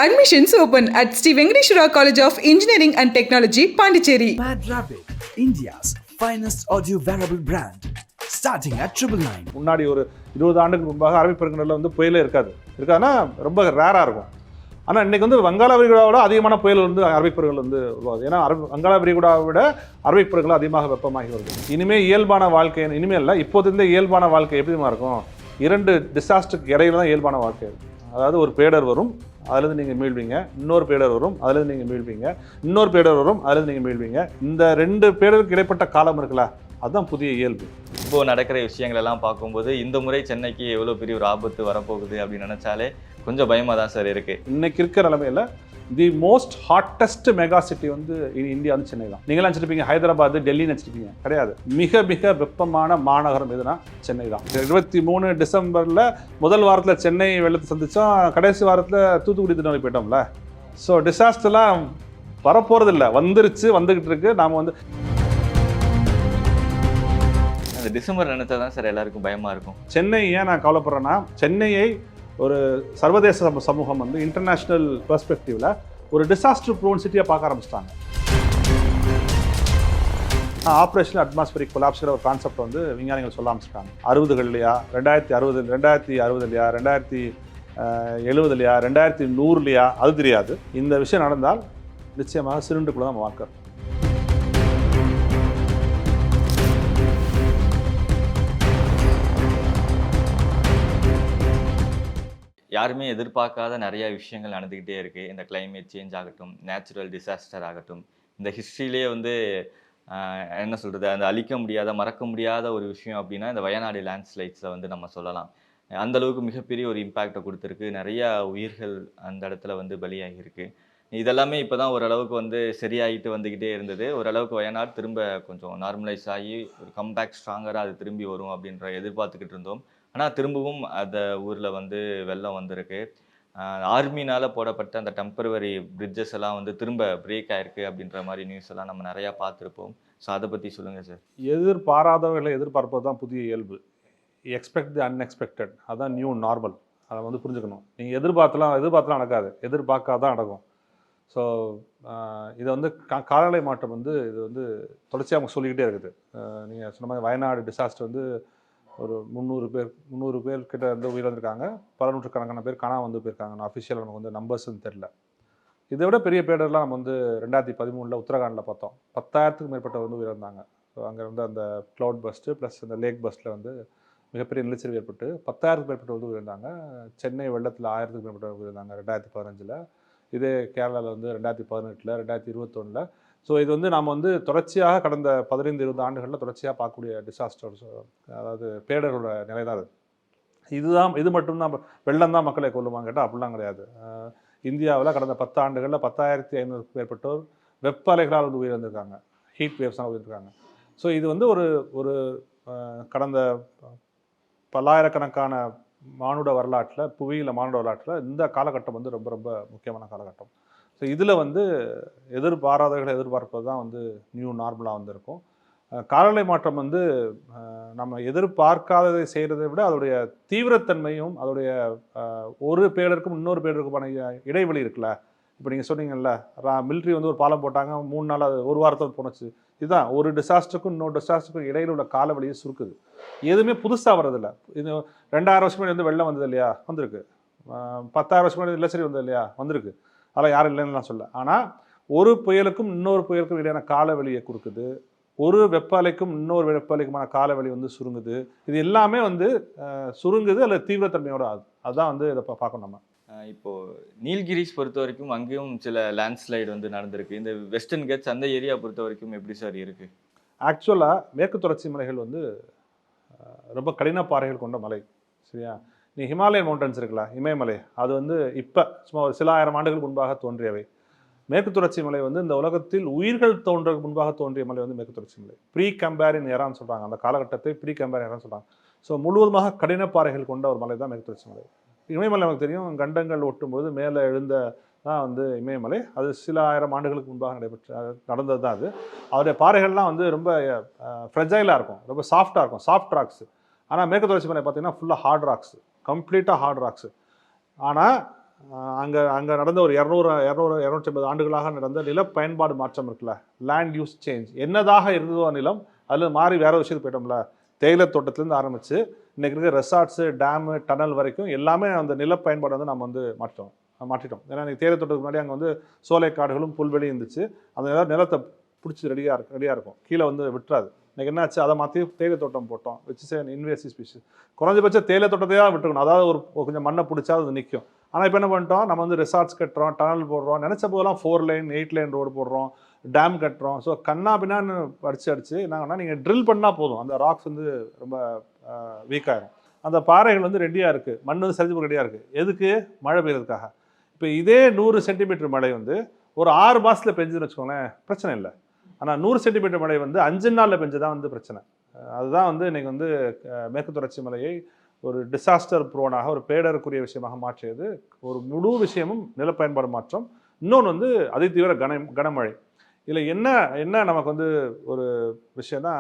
Admissions open at Sri Venkateshwara College of Engineering and Technology, Pondicherry. Mad Rapid, India's finest audio wearable brand, starting at 999. முன்னாடி ஒரு 20 ஆண்டுக்கு முன்பாக Arabic பெருங்கடலில் வந்து புயலே இருக்காதுன்னா ரொம்ப ரேராக இருக்கும். ஆனால் இன்றைக்கி வந்து வங்காள விரிகுடாவோட அதிகமான புயல் வந்து அரபிக் பெருங்கடல் வந்து உருவாகுது. ஏன்னா வங்காள விரிகுடாவை விட அரபிக் பெருங்கடல் அதிகமாக வெப்பமாகி வருது. இனிமேல் இயல்பான வாழ்க்கை இனிமேல் இல்லை, இப்போது இந்த இயல்பான வாழ்க்கை எப்படிமா இருக்கும்? 2 டிசாஸ்டருக்கு இடையில தான் இயல்பான வாழ்க்கை இருக்கும். அதாவது ஒரு பேடர் வரும், அதுலேருந்து நீங்கள் மீள்வீங்க, இன்னொரு பேடர் வரும், அதுலேருந்து நீங்கள் மீள்வீங்க, இன்னொரு பேடர் வரும், அதுலேருந்து நீங்கள் மீள்வீங்க. இந்த 2 பேடருக்கு இடைப்பட்ட காலம் இருக்குல்ல, அதுதான் புதிய இயல்பு. இப்போது நடக்கிற விஷயங்கள் எல்லாம் பார்க்கும்போது இந்த முறை சென்னைக்கு எவ்வளோ பெரிய ஒரு ஆபத்து வரப்போகுது அப்படின்னு நினச்சாலே கொஞ்சம் பயமாக தான் சார் இருக்குது. இன்னைக்கு இருக்கிற நிலைமையில் the most hottest mega city வந்து இந்தியா வந்து சென்னை தான். நீங்களாம் நினச்சிருப்பீங்க ஹைதராபாத், டெல்லி நினச்சிருப்பீங்க, கிடையாது. மிக மிக வெப்பமான மாநகரம் எதுனா சென்னை தான். 23 டிசம்பரில் முதல் வாரத்தில் சென்னை வெள்ளத்தை சந்தித்தோம், கடைசி வாரத்தில் தூத்துக்குடி திருநெல்வேலி போயிட்டோம்ல. ஸோ டிசாஸ்டர்லாம் வரப்போகிறதில்ல, வந்துக்கிட்டு இருக்கு. நாம் வந்து அந்த டிசம்பர் நினைச்சா தான் சார் எல்லாருக்கும் பயமாக இருக்கும். சென்னை ஏன் நான் கவலைப்படுறேன்னா, சென்னையை ஒரு சர்வதேச சமூகம் வந்து இன்டர்நேஷ்னல் பெர்ஸ்பெக்டிவில் ஒரு டிசாஸ்டர் ப்ரோன் சிட்டியாக பார்க்க ஆரம்பிச்சிட்டாங்க. ஆப்ரேஷனல் அட்மாஸ்பரிக் கொலாப்ஸ்ங்கிற ஒரு கான்செப்ட் வந்து விஞ்ஞானிகள் சொல்ல ஆரம்பிச்சிட்டாங்க. 60கள்லையா, 2060 2070 2100 அது தெரியாது. இந்த விஷயம் நடந்தால் நிச்சயமாக சிலிண்டருக்குள்ள தான் வாக்கர். யாருமே எதிர்பார்க்காத நிறைய விஷயங்கள் நடந்துக்கிட்டே இருக்குது. இந்த கிளைமேட் சேஞ்ச் ஆகட்டும், நேச்சுரல் டிசாஸ்டர் ஆகட்டும், இந்த ஹிஸ்ட்ரியிலே வந்து என்ன சொல்கிறது, அந்த அழிக்க முடியாத மறக்க முடியாத ஒரு விஷயம் அப்படின்னா இந்த வயநாடு லேண்ட்ஸ்லைட்ஸை வந்து நம்ம சொல்லலாம். அந்தளவுக்கு மிகப்பெரிய ஒரு இம்பேக்டை கொடுத்துருக்கு. நிறையா உயிர்கள் அந்த இடத்துல வந்து பலியாகிருக்கு. இதெல்லாமே இப்போ தான் ஓரளவுக்கு வந்து சரியாகிட்டு வந்துக்கிட்டே இருந்தது. ஓரளவுக்கு வயநாடு திரும்ப கொஞ்சம் நார்மலைஸ் ஆகி ஒரு கம்பேக் ஸ்ட்ராங்கராக அது திரும்பி வரும் அப்படின்ற எதிர்பார்த்துக்கிட்டு இருந்தோம். ஆனால் திரும்பவும் அந்த ஊரில் வந்து வெள்ளம் வந்திருக்கு. ஆர்மினால் போடப்பட்ட அந்த டெம்பரவரி பிரிட்ஜஸ் எல்லாம் வந்து திரும்ப பிரேக் ஆகிருக்கு அப்படின்ற மாதிரி நியூஸ் எல்லாம் நம்ம நிறையா பார்த்துருப்போம். ஸோ அதை பற்றி சொல்லுங்கள் சார். எதிர்பாராதவர்களை எதிர்பார்ப்பது தான் புதிய இயல்பு. எக்ஸ்பெக்ட் தி அன்எக்ஸ்பெக்டட், அதுதான் நியூ நார்மல். அதை வந்து புரிஞ்சுக்கணும். நீங்கள் எதிர்பார்த்துலாம் நடக்காது, எதிர்பார்க்காதான் நடக்கும். ஸோ இதை வந்து காலநிலை மாற்றம் வந்து இது வந்து தொடர்ச்சியாக அவங்க சொல்லிக்கிட்டே இருக்குது. நீங்கள் சொன்ன மாதிரி வயநாடு டிசாஸ்டர் வந்து ஒரு 300 பேர் கிட்ட வந்து உயிரிழந்திருக்காங்க. பல நூற்றுக்கணக்கான பேர் காணாமல் வந்து போயிருக்காங்க. அஃபிஷியல் நமக்கு வந்து நம்பர்ஸ்ன்னு தெரில. இதை விட பெரிய பேடர்லாம் நம்ம வந்து 2013 உத்தரகாண்டில் பார்த்தோம். 10,000க்கும் மேற்பட்டவர் வந்து உயிரிழந்தாங்க. ஸோ அங்கே வந்து அந்த க்ளவுட் பஸ்ட்டு ப்ளஸ் அந்த லேக் பஸ்ட்டில் வந்து மிகப்பெரிய நிலச்சரிவு ஏற்பட்டு 10,000க்கும் மேற்பட்டவர் வந்து உயிரிழந்தாங்க. சென்னை வெள்ளத்தில் 1000க்கும் மேற்பட்டவர் உயிரிழந்தாங்க 2015. இதே கேரளாவில் வந்து 2018, 2021. ஸோ இது வந்து நாம் வந்து தொடர்ச்சியாக கடந்த 15-20 ஆண்டுகளில் தொடர்ச்சியாக பார்க்கக்கூடிய டிசாஸ்டர்ஸ், அதாவது பேடரோட நிலை தான் அது. இது மட்டும்தான் வெள்ளம் தான் மக்களை கொல்லுமான்னு கேட்டால் அப்படிலாம் கிடையாது. இந்தியாவில் கடந்த 10 ஆண்டுகளில் 10,500க்கும் மேற்பட்டோர் வெப்ப அலைகளால் வந்து உயிரிழந்திருக்காங்க, ஹீட் வேவ்ஸ்னால் உயிரிழந்திருக்காங்க. ஸோ இது வந்து ஒரு கடந்த பல்லாயிரக்கணக்கான மானுட வரலாற்றில், புவியியல் மானுட வரலாற்றில் இந்த காலகட்டம் வந்து ரொம்ப ரொம்ப முக்கியமான காலகட்டம். ஸோ இதில் வந்து எதிர்பாராதவர்களை எதிர்பார்ப்பது தான் வந்து நியூ நார்மலாக வந்து இருக்கும். காலநிலை மாற்றம் வந்து நம்ம எதிர்பார்க்காததை செய்கிறதை விட அதோடைய தீவிரத்தன்மையும் அதோடைய ஒரு பேடருக்கும் இன்னொரு பேடருக்குமான இடைவெளி இருக்குல்ல. இப்போ நீங்கள் சொன்னீங்கல்ல, மிலிட்ரி வந்து ஒரு பாலம் போட்டாங்க, 3 நாள் அது ஒரு வாரத்தில் போனச்சு. இதுதான் ஒரு டிசாஸ்டருக்கும் இன்னொரு டிசாஸ்டருக்கும் இடையில் உள்ள காலவெளியை சுருக்குது. எதுவுமே புதுசாக வர்றதில்லை. இது 2000 வருஷம் முன்னாடி வந்து வெள்ளம் வந்தது இல்லையா, வந்திருக்கு. 10,000 வருஷம் முன்னாடி நிலச்சரி வந்தது இல்லையா, வந்திருக்கு. அதெல்லாம் யாரும் இல்லைன்னு சொல்ல. ஆனால் ஒரு புயலுக்கும் இன்னொரு புயலுக்கும் இடையான காலவெளியை கொடுக்குது. ஒரு வெப்ப அலைக்கும் இன்னொரு வெப்ப அலைக்குமான காலவெளி வந்து சுருங்குது. இது எல்லாமே வந்து சுருங்குது அல்லது தீவிரத்தன்மையோட ஆகுது. அதுதான் வந்து இதை பார்க்கணும் நம்ம. இப்போது நீல்கிரிஸ் பொறுத்த வரைக்கும் அங்கேயும் சில லேண்ட்ஸ்லைடு வந்து நடந்திருக்கு. இந்த வெஸ்டர்ன் கட்ஸ் அந்த ஏரியா பொறுத்த வரைக்கும் எப்படி சார் இருக்குது? ஆக்சுவலாக மேற்கு தொடர்ச்சி மலைகள் வந்து ரொம்ப கடின பாறைகள் கொண்ட மலை. சரியா? நீ ஹிமாலயன் மவுண்டன்ஸ் இருக்குல்ல, இமயமலை, அது வந்து இப்போ சும்மா ஒரு சில ஆயிரம் ஆண்டுகளுக்கு முன்பாக தோன்றியவை. மேற்கு தொடர்ச்சி மலை வந்து இந்த உலகத்தில் உயிர்கள் தோன்றதுக்கு முன்பாக தோன்றிய மலை வந்து மேற்கு தொடர்ச்சி மலை. ப்ரீ கம்பேரின் ஏரான்னு சொல்கிறாங்க, அந்த காலகட்டத்தை ப்ரீ கம்பேரின் ஏரான்னு சொல்கிறாங்க. ஸோ முழுவதுமாக கடின பாறைகள் கொண்ட ஒரு மலை தான் மேற்கு தொடர்ச்சி மலை. இமயமலை நமக்கு தெரியும், கண்டங்கள் ஒட்டும்போது மேலே எழுந்த தான் வந்து இமயமலை. அது சில ஆயிரம் ஆண்டுகளுக்கு முன்பாக நடந்தது தான் அது. அவருடைய பாறைகள்லாம் வந்து ரொம்ப ஃப்ரெஜைலாக இருக்கும், ரொம்ப சாஃப்டாக இருக்கும், சாஃப்ட் ராக்ஸ். ஆனால் மேற்கு தொடர்ச்சி மலை பார்த்தீங்கன்னா ஃபுல்லாக ஹார்ட் ராக்ஸ், கம்ப்ளீட்டாக ஹார்ட் ராக்ஸு. ஆனால் அங்கே நடந்த ஒரு 250 ஆண்டுகளாக நடந்த நில பயன்பாடு மாற்றம் இருக்குல்ல, லேண்ட் யூஸ் சேஞ்ச், என்னதாக இருந்ததோ நிலம் அதில் மாறி வேற விஷயத்துக்கு போயிட்டோம்ல. தேயிலை தோட்டத்துலேருந்து ஆரம்பித்து இன்றைக்கி இருக்க ரெசார்ட்ஸு, டேமு, டனல் வரைக்கும் எல்லாமே அந்த நில பயன்பாடு வந்து நம்ம வந்து மாற்றிட்டோம். ஏன்னா இன்றைக்கி தேயிலை தோட்டத்துக்கு முன்னாடி அங்கே வந்து சோலைக்காடுகளும் புல்வெளியும் இருந்துச்சு. அந்த நிலத்தை பிடிச்சி ரெடியாக இருக்கும், கீழே வந்து விட்டுறாது. இன்றைக்கி என்னாச்சு, அதை மாற்றி தேயிலை தோட்டம் போட்டோம், வச்சு இன்வேசிவ் ஸ்பீஷிஸ். குறைஞ்சபட்ச தேயிலை தோட்டத்தையாக விட்டுக்கணும், அதாவது ஒரு கொஞ்சம் மண்ணை பிடிச்சா அது நிற்கும். ஆனால் இப்போ என்ன பண்ணிட்டோம், நம்ம வந்து ரெசார்ட்ஸ் கட்டுறோம், டனல் போடுறோம், நினச்ச போதெல்லாம் 4 லைன் 8 லைன் ரோடு போடுறோம், டேம் கட்டுறோம். ஸோ கண்ணா பின்னான்னு அடிச்சு என்னங்கன்னா நீங்கள் ட்ரில் பண்ணால் போதும், அந்த ராக்ஸ் வந்து ரொம்ப வீக்காகிடும். அந்த பாறைகள் வந்து ரெடியாக இருக்குது, மண் வந்து சரிஞ்சு ரெடியாக இருக்குது. எதுக்கு? மழை பெய்யறதுக்காக. இப்போ இதே 100 சென்டிமீட்டர் மழை வந்து ஒரு 6 மாதத்தில் பெஞ்சுன்னு வச்சுக்கோங்களேன், பிரச்சனை இல்லை. ஆனால் 100 சென்டிமீட்டர் மழை வந்து 5 நாளில் பெஞ்சதான் வந்து பிரச்சனை. அதுதான் வந்து இன்றைக்கி வந்து மேற்கு தொடர்ச்சி மலையை ஒரு டிசாஸ்டர் ப்ரோனாக, ஒரு பேடருக்குரிய விஷயமாக மாற்றியது. ஒரு முழு விஷயமும் நிலப்பயன்பாடு மாற்றம். இன்னொன்று வந்து அதிதீவிர கனமழை. இதில் என்ன நமக்கு வந்து ஒரு விஷயம்னா,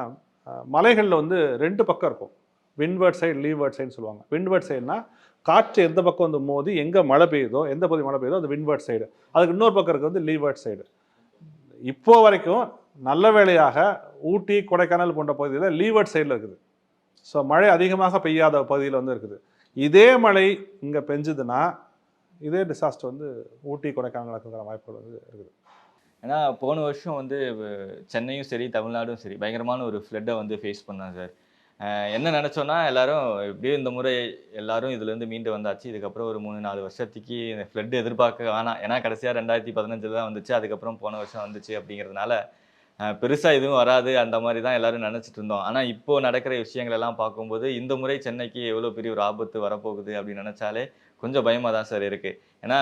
மலைகளில் வந்து 2 பக்கம் இருக்கும், விண்ட்வர்ட் சைடு, லீவர்ட் சைடுன்னு சொல்லுவாங்க. விண்ட்வர்ட் சைடுனா காற்று எந்த பக்கம் வந்து மோதி எங்கே மழை பெய்யுதோ, எந்த பகுதி மழை பெய்யுதோ அது விண்ட்வர்ட் சைடு. அதுக்கு இன்னொரு பக்கம் இருக்குது வந்து லீவர்ட் சைடு. இப்போ வரைக்கும் நல்ல வேளையாக ஊட்டி, கொடைக்கானல் போன்ற பகுதியில் லீவர்ட் சைடில் இருக்குது. ஸோ மழை அதிகமாக பெய்யாத பகுதியில் வந்து இருக்குது. இதே மழை இங்கே பெஞ்சுதுன்னா இதே டிசாஸ்டர் வந்து ஊட்டி, கொடைக்கானல் நடக்கிற வாய்ப்புகள் வந்து இருக்குது. ஏன்னா போன வருஷம் வந்து சென்னையும் சரி, தமிழ்நாடும் சரி, பயங்கரமான ஒரு ஃப்ளட்டை வந்து ஃபேஸ் பண்ணாங்க சார். என்ன நினச்சோன்னா, எல்லாரும் எப்படியும் இந்த முறை எல்லாரும் இதுலேருந்து மீண்டு வந்தாச்சு, இதுக்கப்புறம் ஒரு 3-4 வருஷத்துக்கு இந்த ஃப்ளட் எதிர்பார்க்க வேணாம். ஏன்னா கடைசியாக 2015 தான் வந்துச்சு, அதுக்கப்புறம் போன வருஷம் வந்துச்சு. அப்படிங்கிறதுனால பெருசாக எதுவும் வராது அந்த மாதிரி தான் எல்லோரும் நினச்சிட்டு இருந்தோம். ஆனால் இப்போது நடக்கிற விஷயங்கள் எல்லாம் பார்க்கும்போது இந்த முறை சென்னைக்கு எவ்வளோ பெரிய ஒரு ஆபத்து வரப்போகுது அப்படின்னு நினச்சாலே கொஞ்சம் பயமாக தான் சார் இருக்குது. ஏன்னா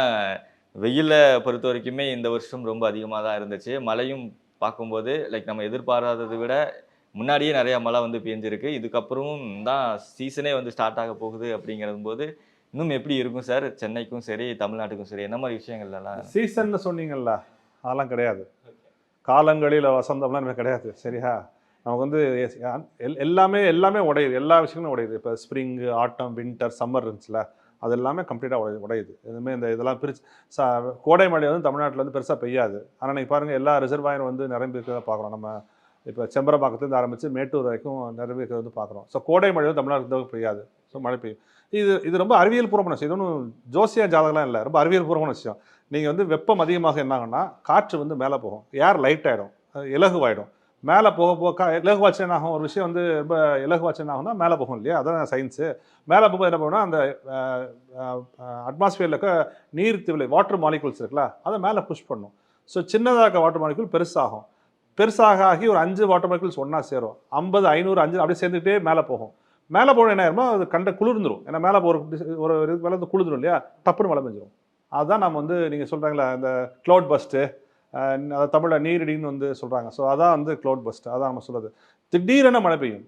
வெயிலை பொறுத்த வரைக்குமே இந்த வருஷம் ரொம்ப அதிகமாக தான் இருந்துச்சு. மழையும் பார்க்கும்போது நம்ம எதிர்பாராததை விட முன்னாடியே நிறையா மழை வந்து பெஞ்சிருக்கு. இதுக்கப்புறமும் தான் சீசனே வந்து ஸ்டார்ட் ஆக போகுது. அப்படிங்கிறது போது இன்னும் எப்படி இருக்கும் சார் சென்னைக்கும் சரி, தமிழ்நாட்டுக்கும் சரி? என்ன மாதிரி விஷயங்கள்லாம்? சீசன்னு சொன்னீங்கல்ல, அதெல்லாம் கிடையாது. காலங்களில் வசந்தம்லாம் நமக்கு கிடையாது, சரியா? நமக்கு வந்து எல்லாமே உடையுது, எல்லா விஷயங்களும் உடையுது. இப்போ ஸ்ப்ரிங்கு, ஆட்டம், வின்டர், சம்மர் இருந்துச்சுல, அது எல்லாமே கம்ப்ளீட்டாக உடையுது. எதுவுமே இதெல்லாம் கோடை மழை வந்து தமிழ்நாட்டில் வந்து பெருசாக பெய்யாது. ஆனால் நீங்கள் பாருங்கள், எல்லா ரிசர்வாயரும் வந்து நிரம்பி இருக்கிறத பார்க்குறோம். நம்ம இப்போ செம்பரம்பாக்கத்துலேருந்து ஆரம்பித்து மேட்டூர் வரைக்கும் நிரம்பி இருக்கிறது வந்து பார்க்குறோம். ஸோ கோடை மழை வந்து தமிழ்நாட்டுக்கு பெய்யாது, ஸோ மழை பெய்யும். இது ரொம்ப அறிவியல் பூர்வமான விஷயம். இது ஒன்றும் ஜோசியா ஜாதகம்லாம் இல்லை, ரொம்ப அறிவியல் பூர்வமான விஷயம். நீங்கள் வந்து வெப்பம் அதிகமாக என்னாங்கன்னா காற்று வந்து மேலே போகும், ஏர் லைட் ஆகிடும், இலகுவாயிடும். மேலே போக இலகுவாச்சு என்ன ஆகும்? ஒரு விஷயம் வந்து ரொம்ப இலகுவாச்சு என்ன ஆகும்னா மேலே போகும் இல்லையா? அதான் சயின்ஸு. மேலே போகும்போது என்ன பண்ணுன்னா, அந்த அட்மாஸ்பியரில் இருக்க நீர் திவலை, வாட்டர் மாலிகுல்ஸ் இருக்குல்ல, அதை மேலே புஷ் பண்ணும். ஸோ சின்னதாக இருக்க வாட்டர் மாலிகுல் பெருசாக ஆகி ஒரு 5 வாட்டர் மாலிகுல்ஸ் ஒன்றா சேரும். 50, 500, 5 அப்படி சேர்ந்துக்கிட்டே மேலே போகும். மேலே போகணும் என்ன ஆயிருமோ, அது குளிர்ந்துடும். ஏன்னா மேலே ஒரு மேலே வந்து குளிர்ந்துடும் இல்லையா, டப்புன்னு மழை பெஞ்சிடும். அதுதான் நம்ம வந்து நீங்கள் சொல்கிறாங்களே இந்த க்ளவுட் பஸ்ட்டு, அதை தமிழில் நீரிடின்னு வந்து சொல்கிறாங்க. ஸோ அதான் வந்து க்ளவுட் பஸ்ட், அதான் நம்ம சொல்கிறது. திடீரென மழை பெய்யும்.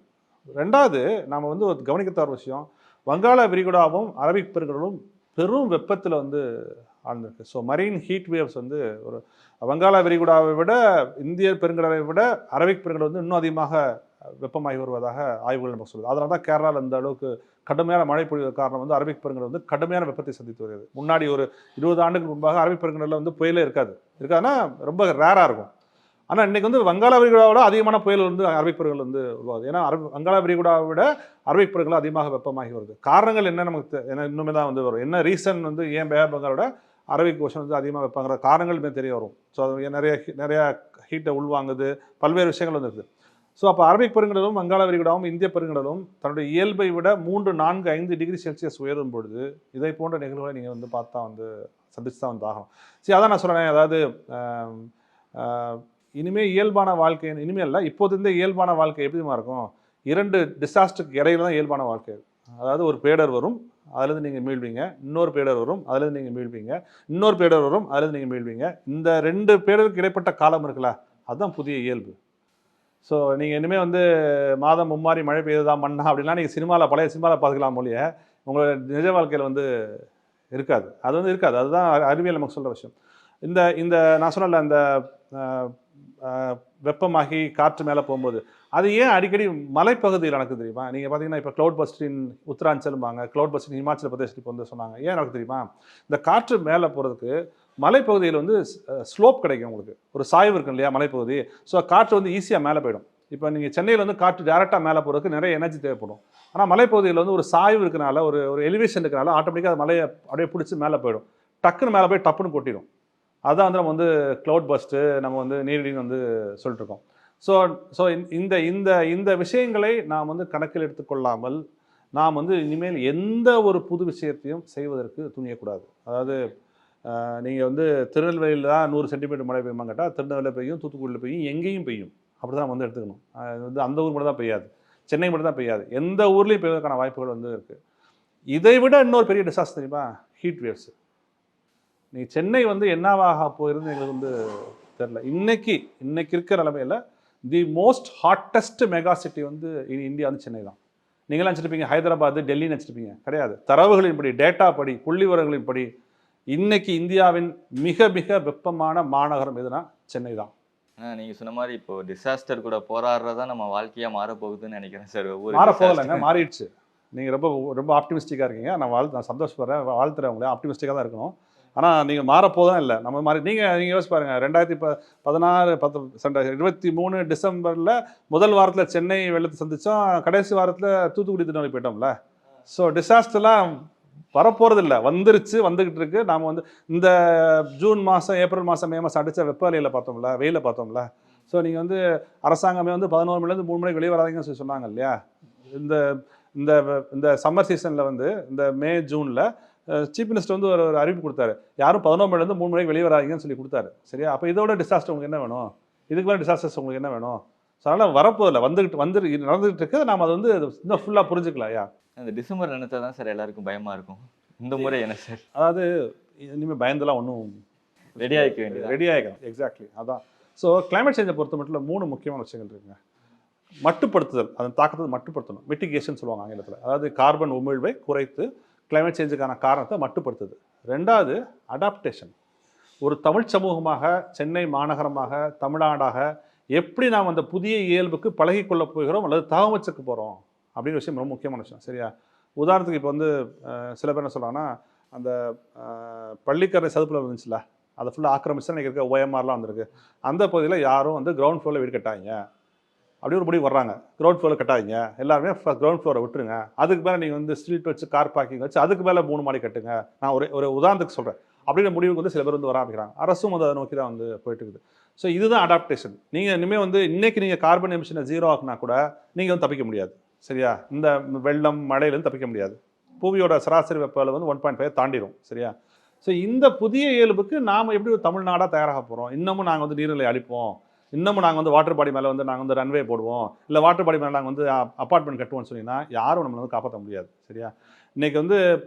ரெண்டாவது நம்ம வந்து ஒரு கவனிக்கத்தக்க விஷயம், வங்காள விரிகுடாவும் அரபிக் பெருங்கடலும் பெரும் வெப்பத்தில் வந்து ஆழ்ந்திருக்கு. ஸோ மரீன் ஹீட் வேவ்ஸ் வந்து ஒரு வங்காள விரிகுடாவை விட, இந்திய பெருங்கடலை விட அரபிக் பெருங்கடல் வந்து இன்னும் அதிகமாக வெப்பமாகி வருவதாக ஆய்வுகள் நமக்கு சொல்லுது. அதனால தான் கேரளாவில் இந்த அளவுக்கு கடுமையான மழை பொழிவதற்கு காரணம் வந்து அரபிக் பெருங்கடல் வந்து கடுமையான வெப்பத்தை சந்தித்து வருகிறது. முன்னாடி ஒரு 20 ஆண்டுக்கு முன்பாக அரபிக் பெருங்கடலில் வந்து புயலே இருக்காதுன்னா ரொம்ப ரேராக இருக்கும். ஆனால் இன்றைக்கி வந்து வங்காள விரிகுடாவோட அதிகமான புயல் வந்து அரபிக் பெருங்கடல் வந்து உருவாகுது. ஏன்னா வங்காள விரிகுடாவை விட அரபிக் பெருங்கடல் அதிகமாக வெப்பமாகி வருது. காரணங்கள் என்ன நமக்கு இன்னுமே தான் வந்து வரும். என்ன ரீசன் வந்து ஏன் பே பெங்காலோட அரபிக் ஓஷன் வந்து அதிகமாக வைப்பாங்கிற காரணங்கள் தெரிய வரும். ஸோ அது நிறையா ஹீட்டை உள்வாங்குது, பல்வேறு விஷயங்கள் வந்து இருக்குது. ஸோ அப்போ அரபிக் பெருங்கடலும் வங்காள விரிகுடாவும் இந்திய பெருங்கடலும் தன்னுடைய இயல்பை விட 3, 4, 5 டிகிரி செல்சியஸ் உயரும் பொழுது இதை போன்ற நிகழ்வுகளை நீங்கள் வந்து பார்த்தா வந்து சந்திச்சு தான் வந்து ஆகணும். சரி, அதான் நான் சொல்கிறேன். அதாவது இனிமேல் இயல்பான வாழ்க்கை இனிமேல் இல்லை, இப்போது இருந்த இயல்பான வாழ்க்கை எப்படிமா இருக்கும்? 2 டிசாஸ்டருக்கு இடையில தான் இயல்பான வாழ்க்கை. அதாவது ஒரு பேடர் வரும், அதுலேருந்து நீங்கள் மீள்வீங்க. இன்னொரு பேடர் வரும், அதுலேருந்து நீங்கள் மீள்வீங்க. இன்னொரு பேடர் வரும், அதுலேருந்து நீங்கள் மீள்வீங்க. இந்த 2 பேடருக்கு இடைப்பட்ட காலம் இருக்குல்ல, அதுதான் புதிய இயல்பு. ஸோ நீங்கள் இனிமேல் வந்து மாதம் மும்மாரி மழை பெய்யுதா மண்ணா அப்படின்லாம் நீங்கள் பழைய சினிமாவில் பார்த்துக்கலாம் மொழியை, உங்களோட நிஜ வாழ்க்கையில் வந்து இருக்காது. அது வந்து இருக்காது. அதுதான் அறிவியல் நமக்கு சொல்கிற விஷயம். இந்த நான் சொன்னல, இந்த வெப்பமாகி காற்று மேலே போகும்போது அது ஏன் அடிக்கடி மலைப்பகுதியில் நடக்குது தெரியுமா? நீங்கள் பார்த்தீங்கன்னா இப்போ க்ளவுட் பஸ்டின் உத்தராஞ்சலும்பாங்க, க்ளவுட் பஸ்டின் இமாச்சல பிரதேஷ் இப்போ வந்து சொன்னாங்க. ஏன் நடக்குது தெரியுமா? இந்த காற்று மேலே போகிறதுக்கு மலைப்பகுதியில் வந்து ஸ்லோப் கிடைக்கும், உங்களுக்கு ஒரு சாய்வு இருக்கும் இல்லையா மலைப்பகுதி. ஸோ காற்று வந்து ஈஸியாக மேலே போயிடும். இப்போ நீங்கள் சென்னையில் வந்து காற்று டேரெக்டாக மேலே போகிறதுக்கு நிறைய எனர்ஜி தேவைப்படும். ஆனால் மலைப்பகுதியில் வந்து ஒரு சாய்வு இருக்கனால, ஒரு எலிவேஷன் இருக்கனால ஆட்டோமேட்டிக்காக அது மலையை அப்படியே பிடிச்சி மேலே போயிடும். டக்குன்னு மேலே போய் டப்புன்னு கொட்டிடும். அதுதான் வந்து நம்ம வந்து க்ளவுட் பஸ்ட்டு, நம்ம வந்து நீரிடின்னு வந்து சொல்லிட்டுருக்கோம். ஸோ இந்த இந்த இந்த விஷயங்களை நாம் வந்து கணக்கில் எடுத்துக்கொள்ளாமல் நாம் வந்து இனிமேல் எந்த ஒரு புது விஷயத்தையும் செய்வதற்கு துணியக்கூடாது. அதாவது நீங்கள் வந்து திருநெல்வேலியில் தான் 100 சென்டிமீட்டர் மழை பெய்யுமா கேட்டால் திருநெல்வேலியில் பெய்யும், தூத்துக்குடியில் பெய்யும், எங்கேயும் பெய்யும். அப்படி தான் வந்து எடுத்துக்கணும். அது வந்து அந்த ஊர் மட்டும் தான் பெய்யாது, சென்னை மட்டும் தான் பெய்யாது, எந்த ஊர்லேயும் பெய்வதற்கான வாய்ப்புகள் வந்து இருக்குது. இதை விட இன்னொரு பெரிய டிசாஸ்டர் தெரியுமா? Heat waves. நீ சென்னை வந்து என்னவாக போயிருந்து எங்களுக்கு வந்து தெரில. இன்னைக்கு இருக்கிற நிலைமையில் the most hottest mega city வந்து இந்தியா வந்து சென்னை தான். நீங்களாம் நினச்சிருப்பீங்க ஹைதராபாத், டெல்லி நினச்சிருப்பீங்க. கிடையாது. தரவுகளின்படி, டேட்டா படி, புள்ளி விவரங்களின்படி இன்னைக்கு இந்தியாவின் மிக மிக வெப்பமான மாநகரம் எதுனா சென்னை தான். நீங்கள் சொன்ன மாதிரி இப்போ டிசாஸ்டர் கூட போராடுறதா நம்ம வாழ்க்கையாக மாறப்போகுதுன்னு நினைக்கிறேன் சார். மாறப்போகலைங்க, மாறிடுச்சு. நீங்கள் ரொம்ப ரொம்ப ஆப்டிமிஸ்டிக்காக இருக்கீங்க. நான் சந்தோஷப்படுறேன், வாழ்த்துறேன். உங்களே ஆப்டிமிஸ்டிக்காக தான் இருக்கணும். ஆனால் நீங்கள் மாறப்போதான் இல்லை, நம்ம மாறி நீங்கள் யோசிச்சு பாருங்கள். 2023 டிசம்பரில் முதல் வாரத்தில் சென்னை வெள்ளத்தை சந்தித்தோம், கடைசி வாரத்தில் தூத்துக்குடி திருநெல்வேலி போயிட்டோம்ல. ஸோ டிசாஸ்டர்லாம் வரப்போகிறது இல்லை, வந்துக்கிட்டு இருக்கு. நாம் வந்து இந்த ஜூன் மாதம், ஏப்ரல் மாதம், மே மாதம் அடித்த வெப்பநிலையில் பார்த்தோம்ல, வெயிலில் பார்த்தோம்ல. ஸோ நீங்கள் வந்து அரசாங்கமே வந்து 11 மணிலேருந்து 3 மணிக்கு வெளியே வராதீங்கன்னு சொல்லி சொன்னாங்க இல்லையா? இந்த இந்த இந்த சம்மர் சீசனில் வந்து இந்த மே ஜூனில் சீஃப் மினிஸ்டர் வந்து ஒரு அறிவிப்பு கொடுத்தாரு, யாரும் 11 மணிலேருந்து 3 மணிக்கு வெளியே வராதீங்கன்னு சொல்லி கொடுத்தாரு. சரியா? அப்போ இதோட டிசாஸ்டர் உங்களுக்கு என்ன வேணும்? இதுக்கு மேலே டிசாஸ்டர்ஸ் உங்களுக்கு என்ன வேணும்? ஸோ அதனால் வரப்போதில்லை, நடந்துகிட்டு இருக்கு. நாம் அதை வந்து இன்னும் ஃபுல்லாக புரிஞ்சுக்கலாம். அந்த டிசம்பர் நினைச்சா தான் சார் எல்லாருக்கும் பயமாக இருக்கும். இந்த முறை என்ன சார்? அதாவது இனிமேல் பயந்தெல்லாம் ஒன்றும் ரெடி ஆகிக்கணும். எக்ஸாக்ட்லி அதான். ஸோ கிளைமேட் சேஞ்சை பொறுத்த மட்டும் 3 முக்கியமான விஷயங்கள் இருக்குங்க. மட்டுப்படுத்துதல், அதன் தாக்கத்தை மட்டுப்படுத்தணும். மிட்டிகேஷன் சொல்லுவாங்க ஆங்கிலத்தில். அதாவது கார்பன் உமிழ்வை குறைத்து கிளைமேட் சேஞ்சுக்கான காரணத்தை மட்டுப்படுத்துது. 2வது அடாப்டேஷன். ஒரு தமிழ் சமூகமாக, சென்னை மாநகரமாக, தமிழ்நாடாக எப்படி நாம் அந்த புதிய இயல்புக்கு பழகிக்கொள்ள போகிறோம் அல்லது தகவச்சுக்கு போகிறோம் அப்படிங்கிற விஷயம் ரொம்ப முக்கியமான விஷயம். சரியா? உதாரணத்துக்கு இப்போ வந்து சில பேர் என்ன சொல்கிறாங்கன்னா, அந்த பள்ளிக்கரை சதுப்பில் இருந்துச்சுல, அதை ஃபுல்லாக ஆக்கிரமிச்சு இன்றைக்கி இருக்க OMRலாம் வந்திருக்கு. அந்த பகுதியில் யாரும் வந்து கிரவுண்ட் ஃப்ளோரில் வீடு கட்டாங்க அப்படி ஒரு முடிவு வர்றாங்க. கிரவுண்ட் ஃப்ளோரில் கட்டாதீங்க, எல்லாருமே கிரவுண்ட் ஃப்ளோரை விட்டுருங்க. அதுக்கு மேலே நீங்கள் வந்து ஸ்ட்ரீட் வச்சு, கார் பார்க்கிங் வச்சு, அதுக்கு மேலே 3 மாடி கட்டுங்க. நான் ஒரு உதாரணத்துக்கு சொல்கிறேன். அப்படிங்கிற முடிவுக்கு வந்து சில பேர் வந்து வர ஆரம்பிக்கிறாங்க. அரசும் வந்து அதை நோக்கி தான் வந்து போயிட்டு இருக்குது. ஸோ இதுதான் அடாப்டேஷன். நீங்கள் இனிமேல் வந்து இன்றைக்கி நீங்கள் கார்பன் எமிஷனை 0 ஆக்குனா கூட நீங்கள் வந்து தப்பிக்க முடியாது. சரியா? இந்த வெள்ளம், மழையிலேருந்து தப்பிக்க முடியாது. புவியோட சராசரி வெப்பநிலை வந்து 1.5 தாண்டிடும். சரியா? ஸோ இந்த புதிய இயல்புக்கு நாம் எப்படி ஒரு தமிழ்நாடாக தயாராக போகிறோம்? இன்னமும் நாங்கள் வந்து நீர்நிலை அழிப்போம், இன்னமும் நாங்கள் வந்து வாட்டர் பாடி மேலே வந்து நாங்கள் வந்து ரன்வே போடுவோம், இல்லை வாட்டர் பாடி மேலே நாங்கள் வந்து அப்பார்ட்மெண்ட் கட்டுவோம்னு சொன்னீங்கன்னா யாரும் நம்மளை வந்து காப்பாற்ற முடியாது. சரியா? இன்றைக்கி வந்து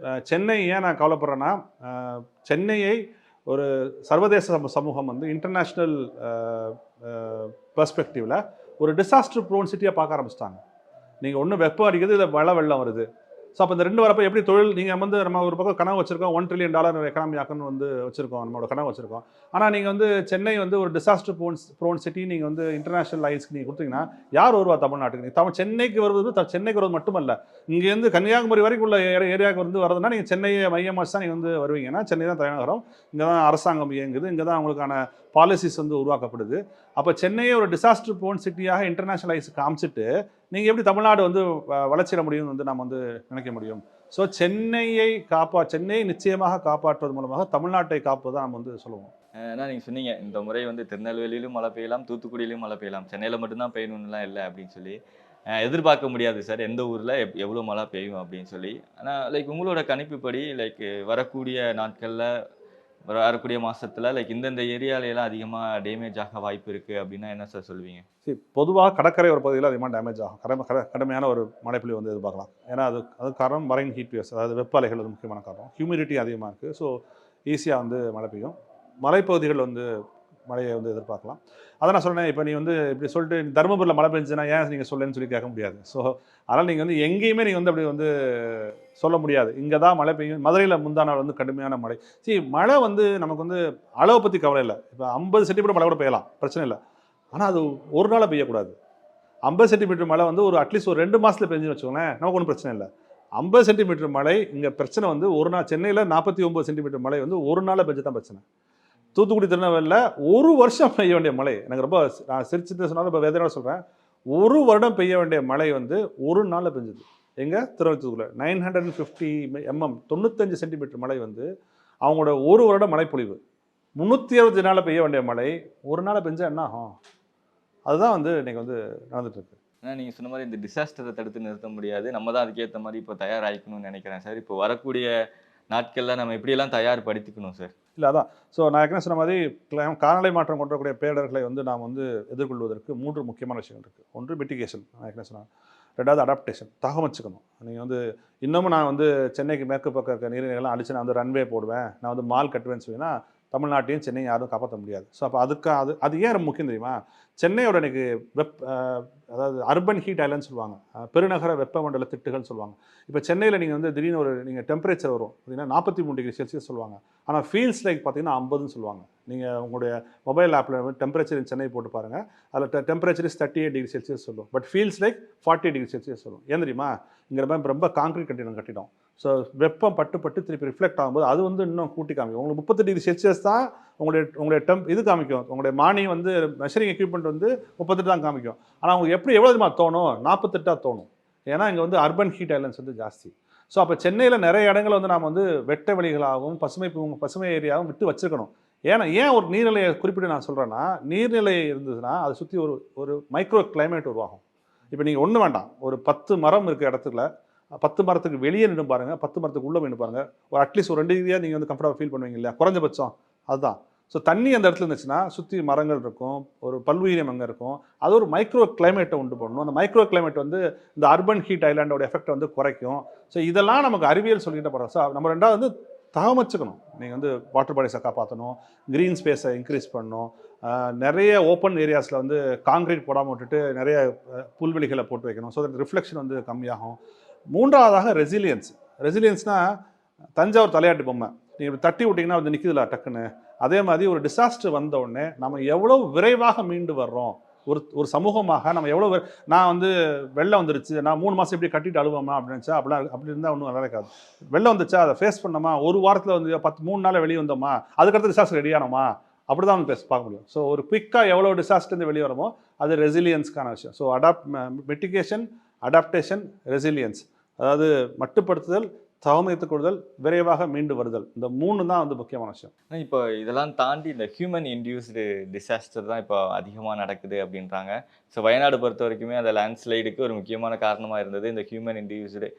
சென்னை ஏன் நான் கவலைப்படுறேன்னா, சென்னையை ஒரு சர்வதேச சமூகம் வந்து இன்டர்நேஷ்னல் பெர்ஸ்பெக்டிவில் ஒரு டிசாஸ்டர் ப்ரோன் சிட்டியாக பார்க்க ஆரம்பிச்சிட்டாங்க. நீங்கள் ஒன்று வெப்பம் அடிக்குது, இல்லை வெள்ளம் வருது. ஸோ அப்போ இந்த 2 வரப்போ எப்படி தொழில், நீங்கள் வந்து நம்ம ஒரு பக்கம் கனவு வச்சுருக்கோம், $1 trillion எக்கனாமி ஆக்கணும்னு வந்து வச்சுருக்கோம், நம்மளோட கனவு வச்சுருக்கோம். ஆனால் நீங்கள் வந்து சென்னை வந்து ஒரு டிசாஸ்டர் ப்ரோன் சிட்டி நீங்கள் வந்து இன்டர்நேஷனல் லைன்ஸ்க்கு நீங்கள் கொடுத்தீங்கன்னா யார் வருவா தமிழ்நாட்டுக்கு? நீங்கள் சென்னைக்கு வருவது சென்னைக்கு வருவது மட்டுமல்ல, இங்கேருந்து கன்னியாகுமரி வரைக்கும் உள்ள ஏரியாவுக்கு வந்து வரதுன்னா நீங்கள் சென்னையை மையமாக தான் நீங்கள் வந்து வருவீங்கன்னா சென்னை தான் தலைநகரம், இங்கே தான் அரசாங்கம் இயங்குது, இங்கே தான் உங்களுக்கான பாலிசிஸ் வந்து உருவாக்கப்படுது. அப்போ சென்னையை ஒரு டிசாஸ்டர் ப்ரோன் சிட்டியாக இன்டர்நேஷனலைஸ் காமிச்சிட்டு நீங்கள் எப்படி தமிழ்நாடு வந்து வளர்ச்சிட முடியும்னு வந்து நம்ம வந்து நினைக்க முடியும்? ஸோ சென்னையை நிச்சயமாக காப்பாற்றுவது மூலமாக தமிழ்நாட்டை காப்பது தான் நம்ம வந்து சொல்லுவோம். ஏன்னா நீங்கள் சொன்னீங்க இந்த முறை வந்து திருநெல்வேலியிலும் மழை பெய்யலாம், தூத்துக்குடியிலும் மழை பெய்யலாம், சென்னையில் மட்டும்தான் பெய்யணும்லாம் இல்லை அப்படின்னு சொல்லி எதிர்பார்க்க முடியாது சார் எந்த ஊரில் எவ்வளோ மழை பெய்யும் அப்படின்னு சொல்லி. ஆனால் லைக் உங்களோட கணிப்புப்படி லைக் வரக்கூடிய நாட்களில், வரக்கூடிய மாதத்தில் இந்தந்த ஏரியாலெல்லாம் அதிகமாக டேமேஜ் ஆக வாய்ப்பு இருக்குது அப்படின்னா என்ன சார் சொல்லுவீங்க? சரி, பொதுவாக கடற்கரை ஒரு பகுதியில் அதிகமாக டேமேஜ் ஆகும். கடுமையான ஒரு மழைப்பொழி வந்து எதிர்பார்க்கலாம். ஏன்னா அது காரணம் மரைன் ஹீட் வேவ்ஸ், அதாவது வெப்ப அலைகள் வந்து முக்கியமான காரணம். ஹியூமிடிட்டி அதிகமாக இருக்குது. ஸோ ஈஸியாக வந்து மழை பெய்யும். மலைப்பகுதிகள் வந்து மழையை வந்து எதிர்பார்க்கலாம். அதை நான் சொன்னேன். இப்போ நீ வந்து இப்படி சொல்லிட்டு தருமபுரியில் மழை பெஞ்சுன்னா ஏன் நீங்கள் சொல்லுன்னு சொல்லி கேட்க முடியாது. ஸோ அதனால் நீங்கள் வந்து எங்கேயுமே நீங்கள் வந்து அப்படி வந்து சொல்ல முடியாது. இங்கே தான் மழை பெய்யும். மதுரையில் முந்தா நாள் வந்து கடுமையான மழை. சரி, மழை வந்து நமக்கு வந்து அளவை பற்றி கவலை இல்லை. இப்போ 50 சென்டிமீட்டர் மழை கூட பெய்யலாம், பிரச்சனை இல்லை. ஆனால் அது ஒரு நாளாக பெய்யக்கூடாது. 50 சென்டிமீட்டர் மழை வந்து ஒரு அட்லீஸ்ட் ஒரு 2 மாதத்தில் பெஞ்சுன்னு வச்சுக்கோங்களேன், நமக்கு ஒன்றும் பிரச்சனை இல்லை. 50 சென்டிமீட்டர் மழை இங்கே பிரச்சனை வந்து ஒரு நாள். சென்னையில் 49 சென்டிமீட்டர் மழை வந்து ஒரு நாளில் பெஞ்சு தான் பிரச்சனை. தூத்துக்குடி திருநெல்வேலியில் ஒரு வருஷம் பெய்ய வேண்டிய மழை, எனக்கு ரொம்ப நான் சிரிச்சுட்டு சொன்னாலும் இப்போ வேதனையோட சொல்கிறேன், ஒரு வருடம் பெய்ய வேண்டிய மழை வந்து ஒரு நாளில் பெஞ்சுது. எங்கே திருவள்ளூரில் 950 mm 95 சென்டிமீட்டர் மழை வந்து அவங்களோட ஒரு வருட மழைப்பொழிவு. 360 நாளில் பெய்ய வேண்டிய மழை ஒரு நாளில் பெஞ்சா என்ன ஆகும்? அதுதான் வந்து இன்னைக்கு வந்து நடந்துட்டுருக்கு. ஆனால் நீங்கள் சொன்ன மாதிரி இந்த டிசாஸ்டரை தடுத்து நிறுத்த முடியாது, நம்ம தான் அதுக்கேற்ற மாதிரி இப்போ தயாராகிக்கணும்னு நினைக்கிறேன் சார். இப்போ வரக்கூடிய நாட்களில் நம்ம எப்படியெல்லாம் தயார்படுத்திக்கணும் சார்? இல்லை அதான். ஸோ நான் ஏற்கனவே சொன்ன மாதிரி காலநிலை மாற்றம் கொண்டக்கூடிய பேரிடர்களை வந்து நாம் வந்து எதிர்கொள்வதற்கு 3 முக்கியமான விஷயங்கள் இருக்குது. ஒன்று மிட்டிகேஷன், நான் ஏற்கனவே சொன்னேன். 2வது அடாப்டேஷன், தகவமைச்சுக்கணும். நீங்கள் வந்து இன்னமும் நான் வந்து சென்னைக்கு மேற்கு பக்கம் இருக்க நீர்நிலைகள்லாம் அடித்து நான் வந்து ரன்வே போடுவேன், நான் வந்து மால் கட்டுவேன்னு சொன்னீங்கன்னா தமிழ்நாட்டையும் சென்னையும் யாரும் காப்பாற்ற முடியாது. ஸோ அப்போ அது ஏன் ரொம்ப முக்கியம் தெரியுமா? சென்னையோட இன்னைக்கு அதாவது அர்பன் ஹீட் ஐலண்ட் சொல்லுவாங்க, பெருநகர வெப்பமண்டல திட்டுகள்னு சொல்லுவாங்க. இப்போ சென்னையில் நீங்கள் வந்து திடீர்னு நீங்கள் டெம்பரேச்சர் வரும் பார்த்தீங்கன்னா 43 டிகிரி செல்சியஸ் சொல்லுவாங்க, ஆனால் ஃபீல்ஸ் லைக் பார்த்தீங்கன்னா 50ன்னு சொல்லுவாங்க. நீங்கள் உங்களுடைய மொபைல் ஆப்பில் டெம்பரேச்சர் இன் சென்னை போட்டு பாருங்கள், அதில் டெம்பரேச்சர் இஸ் 38 டிகிரி செல்சியஸ் சொல்லும், but feels like 40 degree Celsius சொல்லும். ஏன் தெரியுமா? இங்கே ரொம்ப கான்கிரீட் கட்டிடம். ஸோ வெப்பம் பட்டு திருப்பி ரிஃப்ளெக்ட் ஆகும்போது அது வந்து இன்னும் கூட்டி காமிக்கும். உங்களுக்கு 30 டிகிரி செல்சியஸ் தான் உங்களுடைய இது காமிக்கும். உங்களுடைய மானி வந்து மெஷரிங் எக்யூப்மெண்ட் வந்து 38 தான் காமிக்கும். ஆனால் உங்களுக்கு எவ்வளோ அதிகமாக தோணும்? 48 தோணும். ஏன்னா இங்கே வந்து அர்பன் ஹீட் ஐலண்ட்ஸ் வந்து ஜாஸ்தி. ஸோ அப்போ சென்னையில் நிறைய இடங்கள் வந்து நாம் வந்து வெட்ட வெளிகளாகவும் பசுமை ஏரியாவும் விட்டு வச்சுருக்கணும். ஏன் ஒரு நீர்நிலையை குறிப்பிட்டு நான் சொல்கிறேன்னா, நீர்நிலை இருந்ததுன்னா அதை சுற்றி ஒரு மைக்ரோ கிளைமேட் உருவாகும். இப்போ நீங்கள் ஒன்றும் வேண்டாம், ஒரு 10 மரம் இருக்க இடத்துல 10 மரத்துக்கு வெளியே நின்று பாருங்கள், 10 மரத்துக்கு உள்ளே நின்று பாருங்கள், ஒரு அட்லீஸ்ட் ஒரு 2 டிகிரியாக நீங்கள் வந்து கம்ஃபர்டபுள் ஃபீல் பண்ணுவீங்க இல்லையா? குறைஞ்சபட்சம் அதுதான். ஸோ தண்ணி அந்த இடத்துல இருந்துச்சுன்னா சுற்றி மரங்கள் இருக்கும், ஒரு பல்லுயிரினம் அங்கே இருக்கும், அது ஒரு மைக்ரோ கிளைமேட்டை உண்டு பண்ணணும். அந்த மைக்ரோ கிளைமேட் வந்து இந்த அர்பன் ஹீட் ஐலாண்டோட எஃபெக்ட் வந்து குறைக்கும். ஸோ இதெல்லாம் நமக்கு அறிவியல் சொல்லிட்டு போகிறோம். ஸோ நம்ம 2வது வந்து தகவமைச்சுக்கணும். நீங்கள் வந்து வாட்டர் பாடிஸை காப்பாற்றணும், க்ரீன் ஸ்பேஸை இன்க்ரீஸ் பண்ணணும், நிறைய ஓப்பன் ஏரியாஸில் வந்து காங்கிரீட் போடாமல் விட்டுட்டு நிறைய புல்வெளிகளை போட்டு வைக்கணும். ஸோ தட் ரிஃப்ளெக்ஷன் வந்து கம்மியாகும். 3வதாக ரெசிலியன்ஸ்னால் தஞ்சாவூர் தலையாட்டு பொம்மை, நீங்கள் தட்டி விட்டிங்கன்னா வந்து நிற்குதுல டக்குன்னு. அதே மாதிரி ஒரு டிசாஸ்டர் வந்த உடனே நம்ம எவ்வளோ விரைவாக மீண்டு வர்றோம் ஒரு சமூகமாக. நம்ம எவ்வளோ நான் வந்து வெள்ளம் வந்துருச்சு, நான் 3 மாதம் எப்படி கட்டிட்டு அழுவோமா அப்படின்னு நினச்சா அப்படி இருந்தால் ஒன்றும் நல்லா இருக்காது. வெள்ளம் வந்துச்சா அதை ஃபேஸ் பண்ணோமா, ஒரு வாரத்தில் வந்து 3 நாளில் வெளியே வந்தோமா, அதுக்கடுத்து டிசாஸ்டர் ரெடியானோமா, அப்படி தான் வந்து பார்க்க முடியும். ஸோ ஒரு குயிக்காக எவ்வளோ டிசாஸ்டர்லேருந்து வெளியே வரமோ அது ரெசிலியன்ஸ்க்கான விஷயம். ஸோ மிட்டிகேஷன், அடாப்டேஷன், ரெசிலியன்ஸ், அதாவது மட்டுப்படுத்துதல், தகவமைத்துக் கொள்ளுதல், விரைவாக மீண்டு வருதல், இந்த 3 தான் வந்து முக்கியமான விஷயம். இப்போ இதெல்லாம் தாண்டி இந்த ஹியூமன் இன்டியூஸ்டு டிசாஸ்டர் தான் இப்போ அதிகமாக நடக்குது அப்படின்றாங்க. ஸோ வயநாடு பொறுத்த வரைக்குமே அந்த லேண்ட்ஸ்லைடுக்கு ஒரு முக்கியமான காரணமாக இருந்தது இந்த ஹியூமன் இன்டியூஸ்டு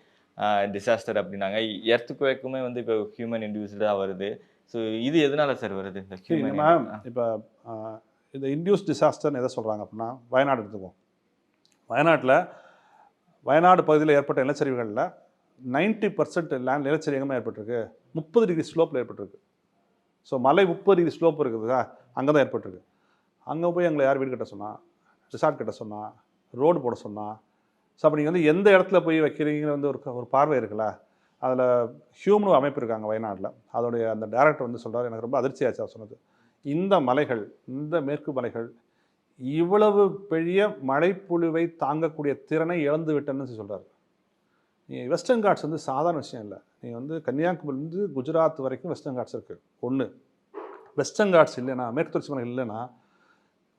டிசாஸ்டர் அப்படின்னாங்க. எர்த்குவேக்குமே வந்து இப்போ ஹியூமன் இன்டியூஸ்டாக வருது. ஸோ இது எதனால சார் வருது இந்த ஹியூமன்? இப்போ இந்த இன்டியூஸ் டிசாஸ்டர்னு எதை சொல்கிறாங்க அப்படின்னா, வயநாடு எடுத்துக்குவோம். வயநாடு பகுதியில் ஏற்பட்ட நிலச்சரிவுகளில் 90% நிலச்சரி எங்கேயுமே ஏற்பட்டிருக்கு, 30 டிகிரி ஸ்லோப்பில் ஏற்பட்டிருக்கு. ஸோ மலை 30 டிகிரி ஸ்லோப் இருக்குதுதா, அங்கே தான் ஏற்பட்டிருக்கு. அங்கே போய் எங்களை யார் வீடு கட்ட சொன்னால், ரிசார்ட் கட்ட சொன்னால், ரோடு போட சொன்னால். ஸோ அப்போ நீங்கள் வந்து எந்த இடத்துல போய் வைக்கிறீங்கன்னு வந்து ஒரு பார்வை இருக்குல்ல. அதில் ஹியூமன் அமைப்பு இருக்காங்க வயநாட்டில், அதோடைய அந்த டைரக்டர் வந்து சொல்கிறார், எனக்கு ரொம்ப அதிர்ச்சியாச்சு அவர் சொன்னது. இந்த மலைகள், இந்த மேற்கு மலைகள் இவ்வளவு பெரிய மழைப்பொழிவை தாங்கக்கூடிய திறனை இழந்து விட்டேன்னு சொல்கிறார். நீங்கள் வெஸ்டர்ன் காட்ஸ் வந்து சாதாரண விஷயம் இல்லை. நீங்கள் வந்து கன்னியாகுமரிலேருந்து குஜராத் வரைக்கும் வெஸ்டர்ன் காட்ஸ் இருக்குது. ஒன்று, வெஸ்டர்ன் காட்ஸ் இல்லைன்னா, மேற்கு தொடர்ச்சி மலை இல்லைன்னா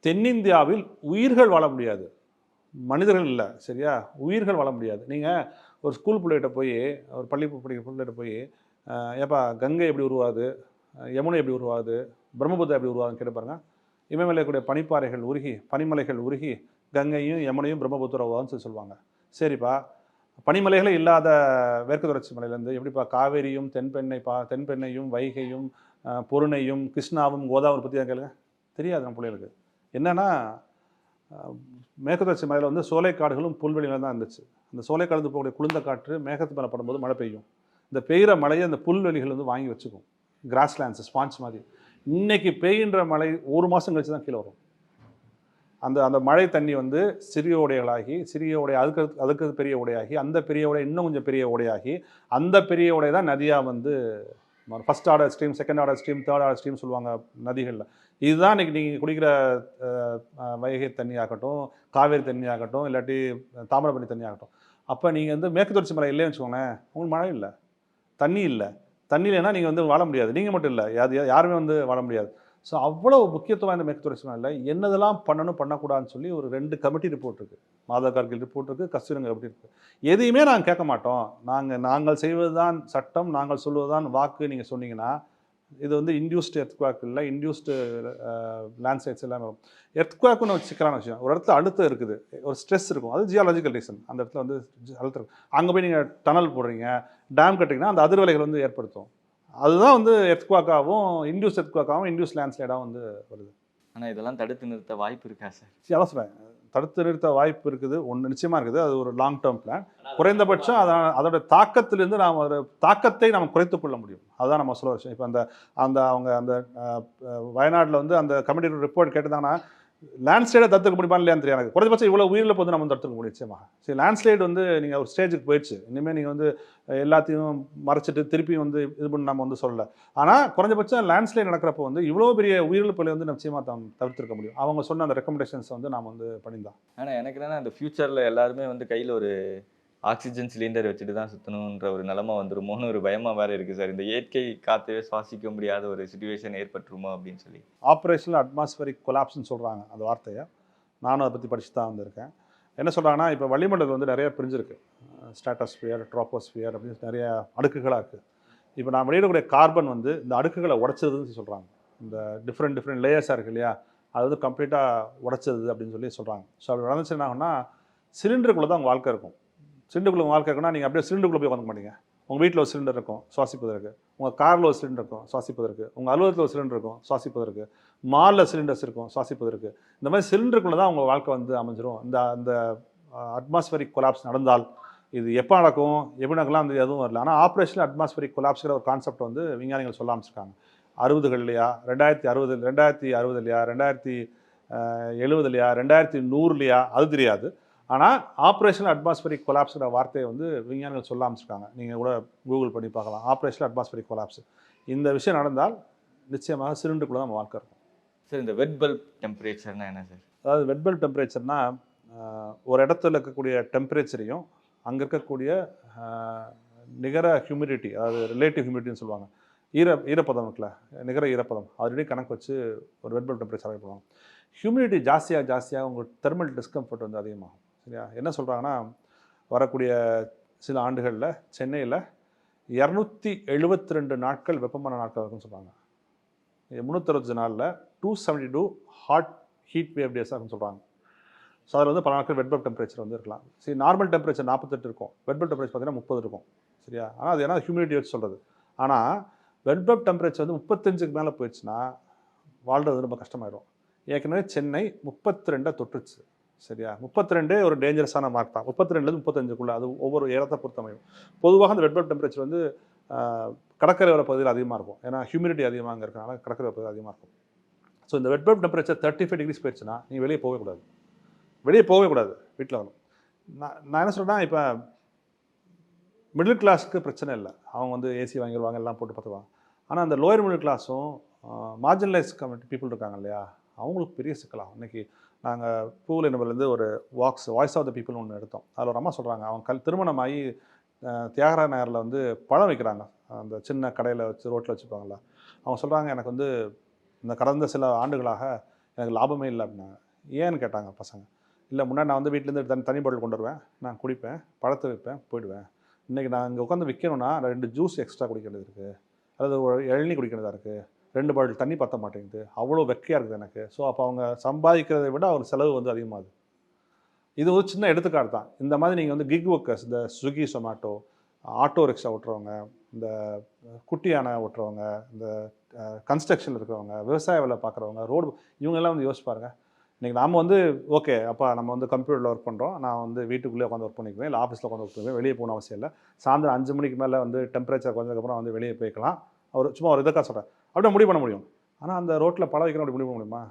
தென்னிந்தியாவில் உயிர்கள் வாழ முடியாது. மனிதர்கள் இல்லை, சரியா, உயிர்கள் வாழ முடியாது. நீங்கள் ஒரு ஸ்கூல் பிள்ளைகிட்ட போய், ஒரு பள்ளி படிக்கிற பிள்ளைகிட்ட போய், ஏப்பா கங்கை எப்படி உருவாகுது, யமுனை எப்படி உருவாகுது, பிரம்மபுத்திரா எப்படி உருவாகுதுன்னு கேட்டு பாருங்கள். இமயமலைக்கூடிய பனிப்பாறைகள் உருகி, பனிமலைகள் உருகி கங்கையும் யமுனையும் பிரம்மபுத்திரா உருவாகுன்னு சொல்லுவாங்க. சரிப்பா, பனிமலைகளே இல்லாத மேற்கு தொடர்ச்சி மலையிலேருந்து எப்படிப்பா காவேரியும் தென்பெண்ணையும் வைகையும் பொருணையும் கிருஷ்ணாவும் கோதாவரி பற்றி தான் கேளுங்க, தெரியாது நம்ம பிள்ளைகளுக்கு. என்னென்னா, மேற்கு தொடர்ச்சி மலையில் வந்து சோலைக்காடுகளும் புல்வெளிகளும் தான் இருந்துச்சு. அந்த சோலைக்காடு போகக்கூடிய குளிர்ந்த காற்று மேகத்து மேலே படும்போது மழை பெய்யும். இந்த பெய்கிற மழையை அந்த புல்வெளிகள் வந்து வாங்கி வச்சுக்கும், கிராஸ்லேண்ட்ஸ், ஸ்பான்ஸ் மாதிரி. இன்றைக்கி பெய்கின்ற மழை 1 மாதம் கழிச்சு தான் கீழே வரும். அந்த மழை தண்ணி வந்து சிறிய ஓடைகளாகி, சிறிய ஓடை அதுக்கு பெரிய ஓடையாகி, அந்த பெரிய ஓடை இன்னும் கொஞ்சம் பெரிய ஓடையாகி, அந்த பெரிய ஓடை தான் நதியாக வந்து first order stream, second order stream, third order stream சொல்லுவாங்க நதிகளில். இதுதான் இன்றைக்கி நீங்கள் குடிக்கிற வைகை தண்ணி ஆகட்டும், காவேரி தண்ணி ஆகட்டும், இல்லாட்டி தாமிரபரணி தண்ணி ஆகட்டும். அப்போ நீங்கள் வந்து மேற்கு தொடர்ச்சி மலை இல்லைன்னு வச்சுக்கோங்களேன், உங்களுக்கு மழை இல்லை, தண்ணி இல்லை. தண்ணி இல்லைன்னா நீங்கள் வந்து வாழ முடியாது. நீங்கள் மட்டும் இல்லை, யாருமே வந்து வாழ முடியாது. ஸோ அவ்வளோ முக்கியத்துவம் வாய்ந்த மேற்கு தொடர்ச்சி மலையில் என்னதெல்லாம் பண்ணணும் பண்ணக்கூடாதுன்னு சொல்லி ஒரு 2 கமிட்டி ரிப்போர்ட் இருக்குது. மாதவ் கார்கில் ரிப்போர்ட் இருக்குது, கஸ்தூரிரங்க கமிட்டி இருக்குது. எதையுமே நாங்கள் கேட்க மாட்டோம், நாங்கள் செய்வது தான் சட்டம், நாங்கள் சொல்வது தான் வாக்கு நீங்கள் சொன்னீங்கன்னா இது வந்து இன்டியூஸ்டு எர்த்குவாக் இல்லை, இன்டியூஸ்டு லேண்ட்ஸ்லைட்ஸ் எல்லாமே வரும். எர்த்குவாக்குன்னு ஒரு சிக்கலான விஷயம். ஒரு இடத்துல அழுத்தம் இருக்குது, ஒரு ஸ்ட்ரெஸ் இருக்கும், அது ஜியாலஜிக்கல் ரீசன். அந்த இடத்துல வந்து அழுத்தம் இருக்கும். அங்கே போய் நீங்கள் டனல் போடுறீங்க, டேம் கட்டுறீங்கன்னா அந்த அதிர்வலைகள் வந்து ஏற்படுத்தும். அதுதான் வந்து எர்த்குவாக்காகவும் இன்டியூஸ் எர்த்குவாக்காகவும் இன்டியூஸ் லேண்ட்ஸ்லைடாகவும் வந்து வருது. ஆனால் இதெல்லாம் தடுத்து நிறுத்த வாய்ப்பு இருக்கா சார்? அதான் சொல்கிறேன், தடுத்து நிறுத்த வாய்ப்பு இருக்குது. ஒன்று நிச்சயமாக இருக்குது, அது ஒரு லாங் டேர்ம் பிளான். குறைந்தபட்சம் அதோட தாக்கத்திலிருந்து நாம் அதோட தாக்கத்தை நாம் குறைத்துக் கொள்ள முடியும். அதுதான் நம்ம சொல்ல விஷயம். இப்போ அவங்க வயநாட்டில் வந்து அந்த கமிட்டி ரிப்போர்ட் கேட்டுதாங்கன்னா லேண்ட்ஸ்லைடை தடுத்துக்க முடியுமா இல்லையான்னு தெரியும் எனக்கு. குறைந்தபட்சம் இவ்வளோ உயிரிழப்பு வந்து நம்ம தடுத்துக்க முடியும் நிச்சயமாக. சரி, லேண்ட்ஸ்லைடு வந்து நீங்கள் ஒரு ஸ்டேஜுக்கு போயிடுச்சு, இனிமேல் நீங்கள் வந்து எல்லாத்தையும் மறைச்சிட்டு திருப்பி வந்து இது பண்ணி நம்ம வந்து சொல்லலை. ஆனால் குறைஞ்சபட்சம் லேண்ட்ஸ்லைட் நடக்கிறப்போ வந்து இவ்வளோ பெரிய உயிரிழப்புகளை வந்து நிச்சயமாக தவிர்த்திருக்க முடியும். அவங்க சொன்ன அந்த ரெக்கமெண்டேஷன்ஸை வந்து நாம் வந்து பண்ணியிருந்தோம். ஆனால் எனக்கு என்னன்னா அந்த ஃப்யூச்சரில் எல்லாருமே வந்து கையில் ஒரு ஆக்சிஜன் சிலிண்டர் வச்சுட்டு தான் சுற்றணுன்ற ஒரு நிலமை வந்துருமோன்னு ஒரு பயமாக வேறு இருக்குது சார். இந்த இயற்கை காற்றவே சுவாசிக்க முடியாத ஒரு சுச்சுவேஷன் ஏற்பட்டுருமோ அப்படின்னு சொல்லி. ஆப்ரேஷனல் அட்மாஸ்பரிக் கொலாப்ஸ்ன்னு சொல்கிறாங்க அந்த வார்த்தையை. நானும் அதை பற்றி படிச்சு தான் வந்திருக்கேன். என்ன சொல்கிறாங்கன்னா, இப்போ வளிமண்டலம் வந்து நிறைய பிரிஞ்சிருக்கு. ஸ்ட்ராட்டோஸ்பியர், ட்ரோபோஸ்பியர் அப்படின்னு நிறைய அடுக்குகளாக இருக்குது. இப்போ நான் வெளியிடக்கூடிய கார்பன் வந்து இந்த அடுக்குகளை உடைச்சதுன்னு சொல்கிறாங்க. இந்த டிஃப்ரெண்ட் லேயர்ஸாக இருக்குது இல்லையா, அது வந்து கம்ப்ளீட்டாக உடைச்சது அப்படின்னு சொல்லி சொல்கிறாங்க. ஸோ அப்படி நடந்துச்சு என்ன ஆகும்னா, சிலிண்டருக்குள்ளே தான் உங்கள் வாழ்க்கை இருக்கும். சிலிண்டருக்குள்ள வாழ்க்கை இருக்குன்னா நீங்கள் அப்படியே சிலிண்டருக்குள்ளே போய் உட்காந்து மாட்டீங்க. உங்கள் வீட்டில் ஒரு சிலிண்டர் இருக்கும் சுவாசிப்பதற்கு, உங்கள் காரில் ஒரு சிலிண்டர் இருக்கும் சுவாசிப்பதற்கு, உங்கள் அலுவலகத்தில் ஒரு சிலிண்டர் இருக்கும் சுவாசிப்பதற்கு, மாலில் சிலிண்டர்ஸ் இருக்கும் சுவாசிப்பதற்கு. இந்த மாதிரி சிலிண்டருக்குள்ளே தான் உங்கள் வாழ்க்கை வந்து அமைஞ்சிரும். இந்த அட்மாஸ்பரிக் கொலாப்ஸ் நடந்தால் இது எப்போ நடக்கும், எப்படி நடக்கலாம் அந்த எதுவும் வரல. ஆனால் ஆப்ரேஷனல் அட்மாஸ்பரிக் கொலாப்ஸ்கிற ஒரு கான்செப்ட் வந்து விஞ்ஞானிகள் சொல்ல ஆரம்பிச்சிருக்காங்க. 60கள்லையா, 2060 2070 2100 அது தெரியாது. ஆனால் ஆப்ரேஷனல் அட்மாஸ்பரிக் கொலாப்ஸ்ங்கிற வார்த்தையை வந்து விஞ்ஞானிகள் சொல்ல ஆரம்பிச்சிருக்காங்க. நீங்கள் கூட கூகுள் பண்ணி பார்க்கலாம், ஆப்ரேஷனல் அட்மாஸ்பரிக் கொலாப்ஸ். இந்த விஷயம் நடந்தால் நிச்சயமாக சிலிண்டருக்குள்ளே நம்ம வாழ்க்கை இருக்கும். சார், இந்த வெட் பல்ப் டெம்பரேச்சர்னா என்ன சார்? அதாவது வெட் பல்ப் டெம்பரேச்சர்னா ஒரு இடத்துல இருக்கக்கூடிய டெம்பரேச்சரையும் அங்கே இருக்கக்கூடிய நிகர ஹியூமிடிட்டி, அதாவது ரிலேட்டிவ் ஹியூமிடிட்டின்னு சொல்லுவாங்க, ஈரப்பதம் இருக்குல்ல, நிகர ஈரப்பதம், அதனுடைய கணக்கு வச்சு ஒரு வெட் பல்ப் டெம்பரேச்சர் பண்ணுவாங்க. ஹியூமிடிட்டி ஜாஸ்தியாக உங்களுக்கு தெர்மல் டிஸ்கம்ஃபர்ட் வந்து அதிகமாகும். சரியா? என்ன சொல்கிறாங்கன்னா, வரக்கூடிய சில ஆண்டுகளில் சென்னையில் 272 நாட்கள் வெப்பமான நாட்கள் இருக்குன்னு சொல்கிறாங்க. 365 நாளில் 272 ஹீட் வேவ் டேஸாக இருக்குன்னு சொல்கிறாங்க. ஸோ அதில் வந்து பல நாட்கள் வெட் பல்ப் டெம்பரேச்சர் வந்து இருக்கலாம். சரி, நார்மல் டெம்பரேச்சர் 48 இருக்கும், வெட் பல்ப் டெம்பரேச்சர் பார்த்தீங்கன்னா 30 இருக்கும். சரியா? ஆனால் அது ஏன்னா ஹியூமிடிட்டி வச்சு சொல்கிறது. ஆனால் வெட் பல்ப் டெம்பரேச்சர் வந்து 35க்கு மேலே போயிடுச்சுன்னா வாழ்கிறது ரொம்ப கஷ்டமாயிடும். ஏற்கனவே சென்னை 32 தொட்டுருச்சு. சரியா? 32 ஒரு டேஞ்சரஸான மார்க் தான். 32லேருந்து 35க்குள்ளே, அது ஒவ்வொரு இடத்தை பொறுத்தமையும். பொதுவாக அந்த வெட் பல்ப் டெம்பரேச்சர் வந்து கடற்கரை வர பகுதியில் அதிகமாக இருக்கும். ஏன்னா ஹியூமிடிட்டி அதிகமாக இருக்கிறனால கடற்கரை பகுதியில் அதிகமாக இருக்கும். ஸோ இந்த வெட் பல்ப் டெம்பரேச்சர் 35 டிகிரிஸ் போயிடுச்சுன்னா நீங்கள் வெளியே போகவே கூடாது, வீட்டில் வரணும். நான் என்ன சொல்கிறேன்னா, இப்போ மிடில் கிளாஸுக்கு பிரச்சனை இல்லை, அவங்க வந்து ஏசி வாங்கிடுவாங்க, எல்லாம் போட்டு பார்த்துக்குவாங்க. ஆனால் அந்த லோயர் மிடில் கிளாஸும் மார்ஜினலைஸ் கம்யூனிட்டி பீப்புள் இருக்காங்க இல்லையா, அவங்களுக்கு பெரிய சிக்கலாகும். இன்றைக்கி நாங்கள் பூவில் நம்பர்லேருந்து ஒரு வாய்ஸ் ஆஃப் த பீப்புள்னு ஒன்று எடுத்தோம். அதில் ஒரு அம்மா சொல்கிறாங்க, அவங்க திருமணமாகி தியாகராய நகரில் வந்து பழம் வைக்கிறாங்க, அந்த சின்ன கடையில் வச்சு ரோட்டில் வச்சுப்பாங்கள்ல. அவங்க சொல்கிறாங்க, எனக்கு வந்து இந்த கடந்த சில ஆண்டுகளாக எனக்கு லாபமே இல்லை அப்படின்னாங்க. ஏன்னு கேட்டாங்க பசங்க. இல்லை, முன்னாடி நான் வந்து வீட்டிலேருந்து தனி பாட்டில் கொண்டு வருவேன், நான் குடிப்பேன், பழத்தை வைப்பேன், போயிடுவேன். இன்றைக்கி நான் இங்கே உட்காந்து விற்கணும்னா 2 ஜூஸ் எக்ஸ்ட்ரா குடிக்கிறது இருக்குது, அதாவது ஒரு இளநீ குடிக்கிறதா இருக்குது, 2 பாட்டில் தண்ணி பற்ற மாட்டேங்குது, அவ்வளோ வெக்கையாக இருக்குது எனக்கு. ஸோ அப்போ அவங்க சம்பாதிக்கிறதை விட அவர் செலவு வந்து அதிகமாகுது. இது ஒரு சின்ன எடுத்துக்காட்டு தான். இந்த மாதிரி நீங்கள் வந்து கிக் ஒர்க்கர்ஸ், இந்த ஸ்விக்கி, சொமேட்டோ, ஆட்டோ ரிக்ஷா ஓட்டுறவங்க, இந்த குட்டி யானை ஓட்டுறவங்க, இந்த கன்ஸ்ட்ரக்ஷனில் இருக்கிறவங்க, விவசாய வேலை பார்க்குறவங்க, ரோடு, இவங்கெல்லாம் வந்து யோசிச்சு பாருங்கள். இன்றைக்கி நாம் வந்து ஓகே, அப்போ நம்ம வந்து கம்ப்யூட்டரில் ஒர்க் பண்ணுறோம், நான் வந்து வீட்டுக்குள்ளே உட்காந்து ஒர்க் பண்ணிக்குவேன், இல்லை ஆஃபீஸில் உட்காந்து ஒர்க் பண்ணுவேன், வெளியே போகணும் அவசியம் இல்லை. சாயந்தரம் 5 மணிக்கு மேலே வந்து டெம்பரேச்சர் குறைஞ்சதுக்கப்புறம் வந்து வெளியே போய்க்கலாம். சும்மா ஒரு இதுக்காக சொல்கிறேன், அப்படியே முடிவு பண்ண முடியும். ஆனால் அந்த ரோட்டில் பழம் வைக்கணும், அப்படி முடிவு பண்ண முடியுமா?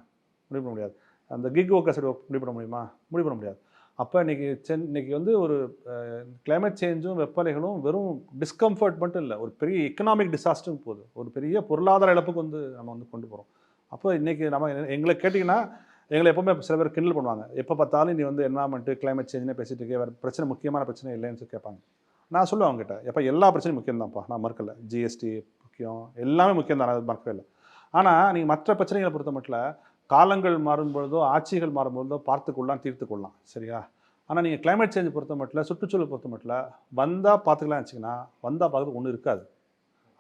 முடிவு பண்ண முடியாது. அந்த கிக் ஒர்க்கர்ஸ் முடிவு பண்ண முடியுமா? முடிவு பண்ண முடியாது. அப்போ இன்னைக்கு வந்து ஒரு கிளைமேட் சேஞ்சும் வெப்பநிலைகளும் வெறும் டிஸ்கம்ஃபர்ட் மட்டும் இல்லை, ஒரு பெரிய எக்கனாமிக் டிசாஸ்டரும் போகுது, ஒரு பெரிய பொருளாதார இழப்புக்கு வந்து நம்ம வந்து கொண்டு போகிறோம். அப்போ இன்றைக்கி நம்ம எங்களை கேட்டிங்கன்னா எங்களை எப்போவுமே சில பேர் கிண்டல் பண்ணுவாங்க, எப்போ பார்த்தாலும் நீ வந்து என்வரான்மெண்ட்டு கிளைமேட் சேஞ்சுனே பேசிட்டு இருக்கே, வேறு பிரச்சனை முக்கியமான பிரச்சனை இல்லைன்னு சொல்லி கேட்பாங்க. நான் சொல்லுவேன் அவங்ககிட்ட, எப்போ எல்லா பிரச்சனையும் முக்கியம் தான்ப்பா, நான் மறுக்கலை, ஜிஎஸ்டி முக்கியம், எல்லாமே முக்கியம் தான், அது மறக்கவே இல்லை. ஆனால் நீங்கள் மற்ற பிரச்சனைகளை பொறுத்த மட்டும் காலங்கள் மாறும்பொழுதோ ஆட்சிகள் மாறும்பொழுதோ பார்த்துக்கொள்ளலாம், தீர்த்துக்கொள்ளலாம், சரியா? ஆனால் நீங்கள் கிளைமேட் சேஞ்ச் பொறுத்த மட்டும் சுற்றுச்சூழல் பொறுத்த மட்டும் வந்தால் பார்த்துக்கலாம் வச்சிங்கன்னா வந்தால் பார்க்குறது ஒன்றும் இருக்காது.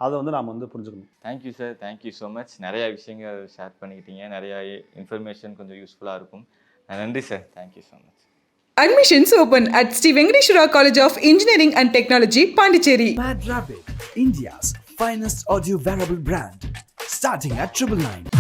அதை வந்து நாம் வந்து புரிஞ்சுக்கணும். Thank you sir, thank you so much. நிறையா விஷயங்கள் ஷேர் பண்ணிக்கிட்டீங்க, நிறையா இன்ஃபர்மேஷன் கொஞ்சம் யூஸ்ஃபுல்லாக இருக்கும். நன்றி sir, thank you so much. Admissions open at Sri Venkateshwara College of Engineering and Technology, Pondicherry. Mad Rabbit, India's finest audio wearable brand, starting at 999.